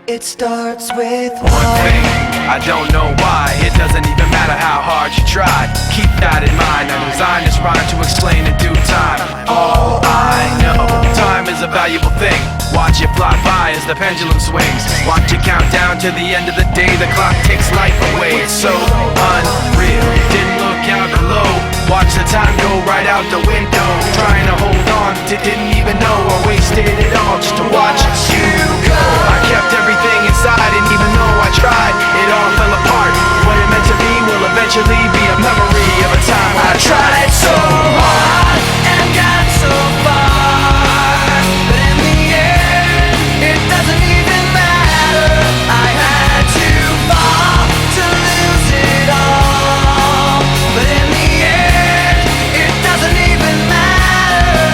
It starts with one thing, I don't know why. It doesn't even matter how hard you try. Keep that in mind. I designed this rhyme to explain in due time. All I know, time is a valuable thing. Watch it fly by as the pendulum swings. Watch it count down to the end of the day. The clock takes life away. It's so unreal. Didn't look out below. Watch the time go right out the window. Trying to hold on to didn't even know I wasted it all just to watch you go. I kept everything inside, and even though I tried, it all fell apart. What it meant to be will eventually be a memory of a time I tried so hard and got so far, but in the end, it doesn't even matter. I had to fall to lose it all, but in the end, it doesn't even matter.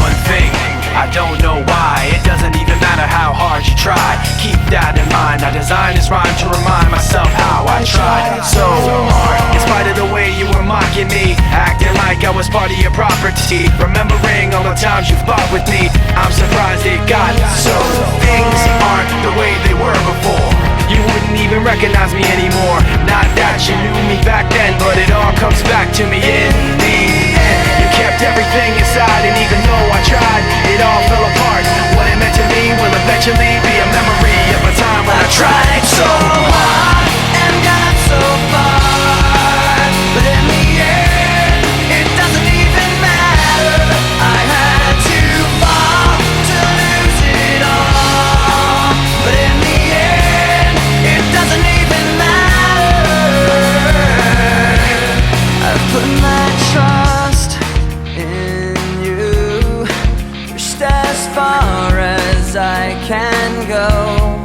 One thing, I don't know why. It doesn't even matter how hard you try. Keep that in mind. I designed this rhyme to remind myself how I tried so hard. In spite of the way you were mocking me, acting like I was part of your property, remembering all the times you fought with me, I'm surprised it got so. Things aren't the way they were before. You wouldn't even recognize me anymore. Not that you knew me back then, but it all comes back to me in the end. You kept everything inside, and even though I tried, it all fell apart. What it meant to me will eventually be a memory of a time when I tried so hard and got so far, but in the end, it doesn't even matter. I had to fall to lose it all, but in the end, it doesn't even matter. I've put my trust in you, pushed as far as I can go.